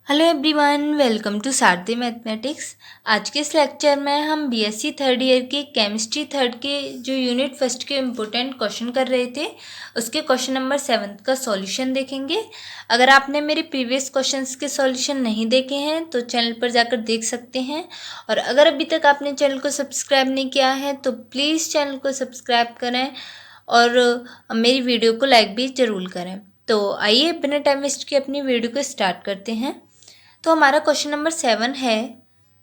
Hello everyone, welcome to Sarathi mathematics. आज के इस लेक्चर में हम बीएससी थर्ड ईयर के केमिस्ट्री थर्ड के जो यूनिट फर्स्ट के इम्पोर्टेंट क्वेश्चन कर रहे थे उसके क्वेश्चन नंबर 7 का सॉल्यूशन देखेंगे। अगर आपने मेरे प्रीवियस क्वेश्चंस के सॉल्यूशन नहीं देखे हैं तो चैनल पर जाकर देख सकते हैं, और अगर अभी तक आपने चैनल को सब्सक्राइब नहीं किया है तो प्लीज़ चैनल को सब्सक्राइब करें और मेरी वीडियो को लाइक भी ज़रूर करें। तो आइए बिना टाइम वेस्ट किए अपनी वीडियो को स्टार्ट करते हैं। तो हमारा क्वेश्चन नंबर 7 है।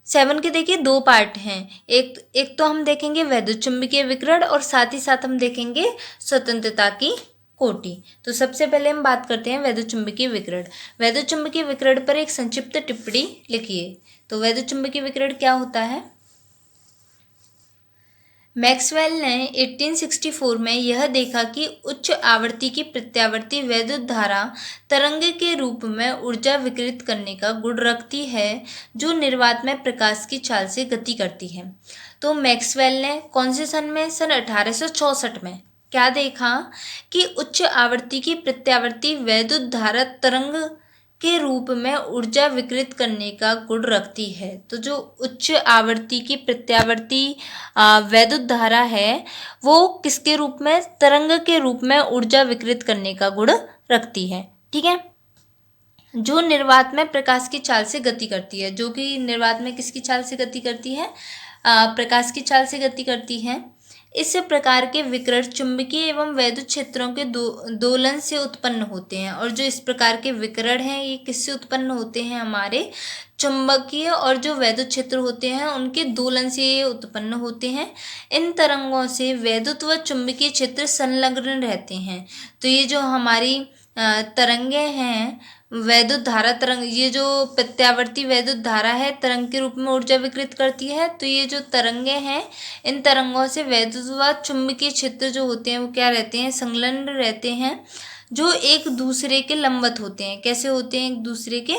7 के देखिए दो पार्ट हैं। एक तो हम देखेंगे वैद्युत चुंबकीय विकिरण और साथ ही साथ हम देखेंगे स्वतंत्रता की कोटि। तो सबसे पहले हम बात करते हैं वैद्युत चुंबकीय विकिरण। वैद्युत चुंबकीय विकिरण पर एक संक्षिप्त टिप्पणी लिखिए। तो वैद्युत चुंबकीय विकिरण क्या होता है? मैक्सवेल ने 1864 में यह देखा कि उच्च आवृत्ति की प्रत्यावर्ती वैद्युत धारा तरंग के रूप में ऊर्जा विकिरित करने का गुण रखती है, जो निर्वात में प्रकाश की चाल से गति करती है। तो मैक्सवेल ने कौन से सन में? सन 1864 में क्या देखा कि उच्च आवृत्ति की प्रत्यावर्ती वैद्युत धारा तरंग के रूप में ऊर्जा विकिरित करने का गुण रखती है। तो जो उच्च आवृत्ति की प्रत्यावर्ती वैद्युत धारा है वो किसके रूप में? तरंग के रूप में ऊर्जा विकिरित करने का गुण रखती है। ठीक है, जो निर्वात में प्रकाश की चाल से गति करती है। जो कि निर्वात में किसकी चाल से गति करती है? प्रकाश की चाल से गति करती है। इस प्रकार के विकिरण चुंबकीय एवं वैद्युत क्षेत्रों के दोलन से उत्पन्न होते हैं। और जो इस प्रकार के विकिरण हैं ये किससे उत्पन्न होते हैं? हमारे चुंबकीय और जो वैद्युत क्षेत्र होते हैं उनके दोलन से ये उत्पन्न होते हैं। इन तरंगों से वैद्युत व चुंबकीय क्षेत्र संलग्न रहते हैं। तो ये जो हमारी तरंगे हैं, वैद्युत धारा तरंग, ये जो प्रत्यावर्ती वैद्युत धारा है तरंग के रूप में ऊर्जा विकिरित करती है। तो ये जो तरंगे हैं इन तरंगों से वैद्युत व चुंबकीय क्षेत्र जो होते हैं वो क्या रहते हैं? संलग्न रहते हैं, जो एक दूसरे के लंबवत होते हैं। कैसे होते हैं? एक दूसरे के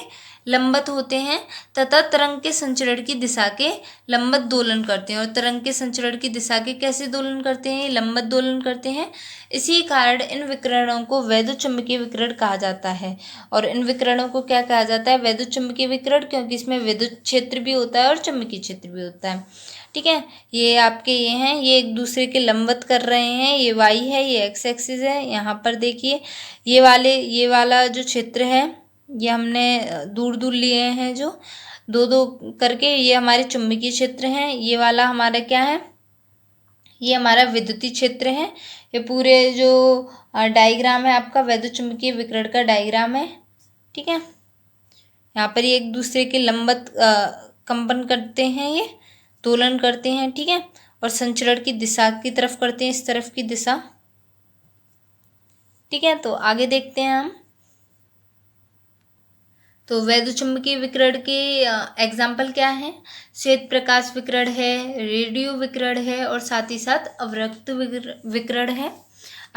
लंबवत होते हैं तथा तरंग के संचरण की दिशा के लंबवत दोलन करते हैं। और तरंग के संचरण की दिशा के कैसे दोलन करते हैं? लंबवत दोलन करते हैं। इसी कारण इन विकिरणों को वैद्युत चुंबकीय विकिरण कहा जाता है। और इन विकिरणों को क्या कहा जाता है? वैद्युत चुंबकीय विकिरण, क्योंकि इसमें विद्युत क्षेत्र भी होता है और चुंबकीय क्षेत्र भी होता है। ठीक है, ये आपके ये हैं, ये एक दूसरे के लंबवत कर रहे हैं। ये वाई है, ये एक्स एक्सिस है। यहाँ पर देखिए ये वाला जो क्षेत्र है ये हमने दूर दूर लिए हैं, जो दो दो करके, ये हमारे चुंबकीय क्षेत्र हैं। ये वाला हमारा क्या है? ये हमारा विद्युतीय क्षेत्र है। ये पूरे जो डायग्राम है आपका वैद्युत चुंबकीय विकिरण का डायग्राम है। ठीक है, यहाँ पर ये एक दूसरे के लंबवत कंपन करते हैं, ये दोलन करते हैं। ठीक है, और संचरण की दिशा की तरफ करते हैं, इस तरफ की दिशा। ठीक है, तो आगे देखते हैं हम। तो वैद्युत चुंबकीय विकिरण के एग्जाम्पल क्या है? श्वेत प्रकाश विकिरण है, रेडियो विकिरण है और साथ ही साथ अवरक्त विकिरण है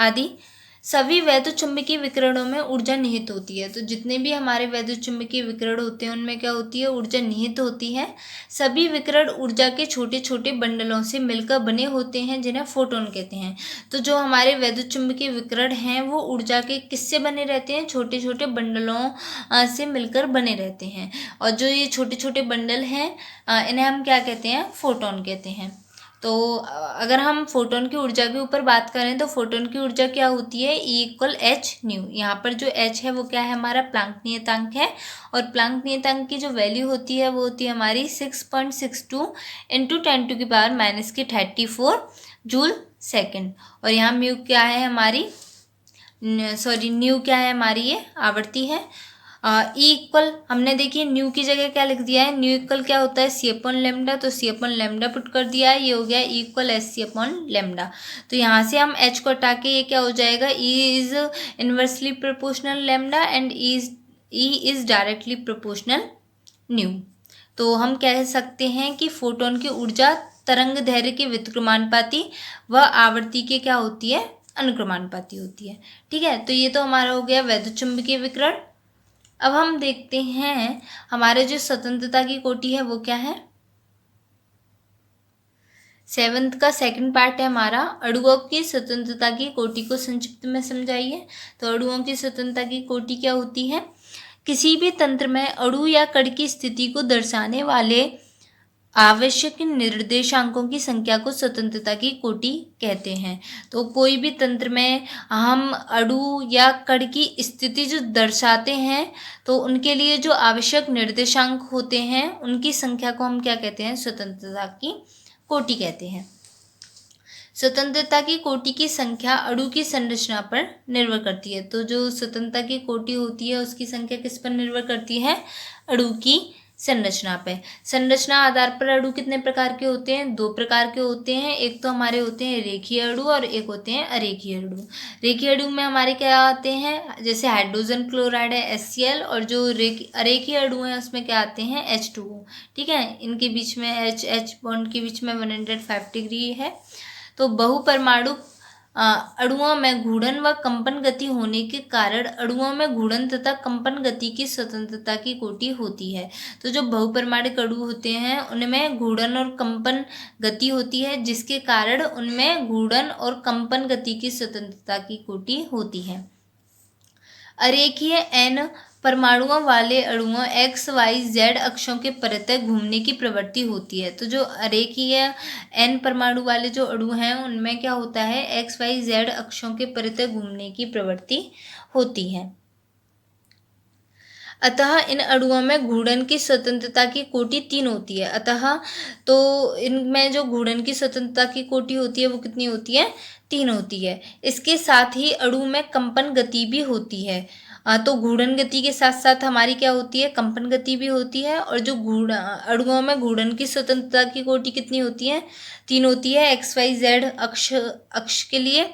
आदि। सभी वैद्युत चुंबकीय विकिरणों में ऊर्जा निहित होती है। तो जितने भी हमारे वैद्युत चुंबकीय विकिरण होते हैं उनमें क्या होती है? ऊर्जा निहित होती है। सभी विकिरण ऊर्जा के छोटे छोटे बंडलों से मिलकर बने होते हैं, जिन्हें फोटोन कहते हैं। तो जो हमारे वैद्युत चुंबकीय विकिरण हैं वो ऊर्जा के किससे बने रहते हैं? छोटे छोटे बंडलों से मिलकर बने रहते हैं। और जो ये छोटे छोटे बंडल हैं इन्हें हम क्या कहते हैं? फोटोन कहते हैं। तो अगर हम फोटोन की ऊर्जा के ऊपर बात करें तो फोटोन की ऊर्जा क्या होती है? E=h²। यहाँ पर जो h है वो क्या है? हमारा प्लांक नियतांक है। और प्लांक नियतांक की जो वैल्यू होती है वो होती है हमारी 6.62 × 10⁻⁻34 जूल सेकेंड। और यहाँ म्यू क्या है हमारी? न्यू क्या है हमारी? ये आवृत्ति है। इक्वल हमने देखिए न्यू की जगह क्या लिख दिया है? न्यू इक्वल क्या होता है? C/λ। तो C/λ पुट कर दिया है, ये हो गया E=SC/λ। तो यहाँ से हम h को हटा के ये क्या हो जाएगा? E is inversely proportional lambda and E is directly proportional new. तो हम कह सकते हैं कि फोटोन की ऊर्जा तरंग दैर्घ्य के व्युत्क्रमानुपाती व आवृत्ति के क्या होती है? अनुक्रमानुपाती होती है। ठीक है, तो ये तो हमारा हो गया वैद्युत चुंबकीय विकिरण। अब हम देखते हैं हमारे जो स्वतंत्रता की कोटि है वो क्या है? 7th का सेकंड पार्ट है हमारा, अणुओं की स्वतंत्रता की कोटि को संक्षिप्त में समझाइए। तो अणुओं की स्वतंत्रता की कोटि क्या होती है? किसी भी तंत्र में अणु या कण की स्थिति को दर्शाने वाले आवश्यक निर्देशांकों की संख्या को स्वतंत्रता की कोटि कहते हैं। तो कोई भी तंत्र में हम अणु या कण की स्थिति जो दर्शाते हैं तो उनके लिए जो आवश्यक निर्देशांक होते हैं उनकी संख्या को हम क्या कहते हैं, स्वतंत्रता की कोटि कहते हैं। स्वतंत्रता की कोटि की संख्या अणु की संरचना पर निर्भर करती है। तो जो स्वतंत्रता की कोटि होती है उसकी संख्या किस पर निर्भर करती है, अणु की संरचना पे। संरचना आधार पर अणु कितने प्रकार के होते हैं, दो प्रकार के होते हैं। एक तो हमारे होते हैं रेखीय अणु और एक होते हैं अरेखीय अणु। रेखीय अणु में हमारे क्या आते हैं, जैसे हाइड्रोजन क्लोराइड है HCl, और जो अरेखीय अणु है उसमें क्या आते हैं H2O। ठीक है, इनके बीच में H बॉन्ड के बीच में 105 डिग्री है। तो बहुपरमाणु अणुओं में घूर्णन व कंपन गति होने के कारण अणुओं में घूर्णन तथा कंपन गति की स्वतंत्रता की कोटि होती है। तो जो बहुपरमाणुक अणु होते हैं उनमें घूर्णन और कंपन गति होती है, जिसके कारण उनमें घूर्णन और कंपन गति की स्वतंत्रता की कोटि होती है। अरेखीय N परमाणुओं वाले अणुओं XYZ अक्षों के परितः घूमने की प्रवृत्ति होती है। तो जो अरेखीय N परमाणु वाले जो अणु हैं उनमें क्या होता है, XYZ अक्षों के परितः घूमने की प्रवृत्ति होती है। अतः इन अणुओं में घूर्णन की स्वतंत्रता की कोटि 3 होती है। अतः तो इनमें जो घूर्णन की स्वतंत्रता की कोटि होती है वो कितनी होती है, 3 होती है। इसके साथ ही अणु में कंपन गति भी होती है। तो घूर्णन गति के साथ साथ हमारी क्या होती है, कंपन गति भी होती है। और जो अणुओं में घूर्णन की स्वतंत्रता की कोटि कितनी होती है, 3 होती है XYZ अक्ष के लिए।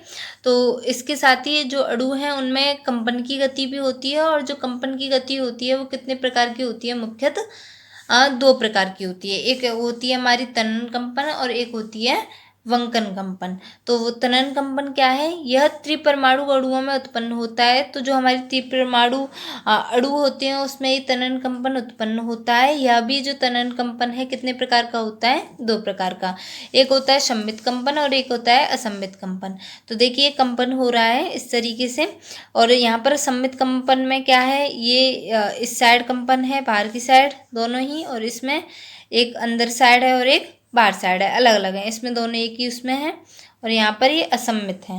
तो इसके साथ ही जो अणु हैं उनमें कंपन की गति भी होती है, और जो कंपन की गति होती है वो कितने प्रकार की होती है, मुख्यतः 2 प्रकार की होती है। एक होती है हमारी तनन कंपन और एक होती है वंकन कंपन। तो वो तनन कंपन क्या है, यह त्रिपरमाणु अणुओं में उत्पन्न होता है। तो जो हमारे त्रिपरमाणु अणु होते हैं उसमें ये तनन कंपन उत्पन्न होता है। यह भी जो तनन कंपन है कितने प्रकार का होता है, 2 प्रकार का। एक होता है सम्मित कंपन और एक होता है असम्मित कंपन। तो देखिए कंपन हो रहा है इस तरीके से, और यहाँ पर सम्मित कंपन में क्या है, ये इस साइड कंपन है, बाहर की साइड दोनों ही, और इसमें एक अंदर साइड है और एक बाहर साइड है, अलग अलग है। इसमें दोनों एक ही उसमें है, और यहाँ पर ये असम्मित है।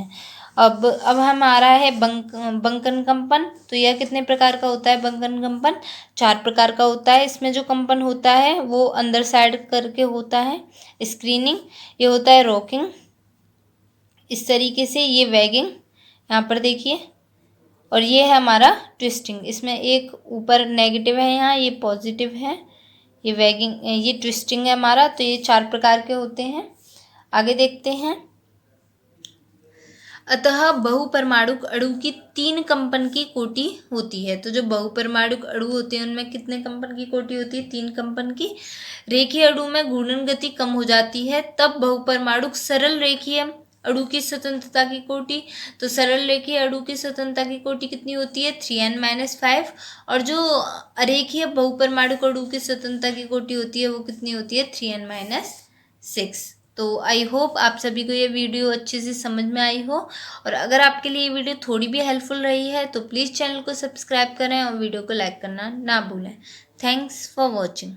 अब हम आ रहा है बंकन कंपन। तो यह कितने प्रकार का होता है, बंकन कंपन 4 प्रकार का होता है। इसमें जो कंपन होता है वो अंदर साइड करके होता है, स्क्रीनिंग, ये होता है रॉकिंग इस तरीके से, ये वैगिंग यहाँ पर देखिए, और ये है हमारा ट्विस्टिंग। इसमें एक ऊपर नेगेटिव है, यहाँ ये पॉजिटिव है, ये वैगिंग, ये ट्विस्टिंग है हमारा। तो ये 4 प्रकार के होते हैं। आगे देखते हैं। अतः बहुपरमाणुक अणु की 3 कंपन की कोटि होती है। तो जो बहुपरमाणुक अणु होते हैं उनमें कितने कंपन की कोटि होती है, 3 कंपन की। रेखीय अणु में घूर्णन गति कम हो जाती है, तब बहुपरमाणुक सरल रेखीय अणु की स्वतंत्रता की कोटि। तो सरल रेखीय अणु की स्वतंत्रता की कोटि कितनी होती है, 3n-5। और जो अरेखीय बहुपरमाणुक अणु की स्वतंत्रता की कोटि होती है वो कितनी होती है, 3n-6। तो आई होप आप सभी को ये वीडियो अच्छे से समझ में आई हो, और अगर आपके लिए ये वीडियो थोड़ी भी हेल्पफुल रही है तो प्लीज़ चैनल को सब्सक्राइब करें और वीडियो को लाइक करना ना भूलें। Thanks for watching.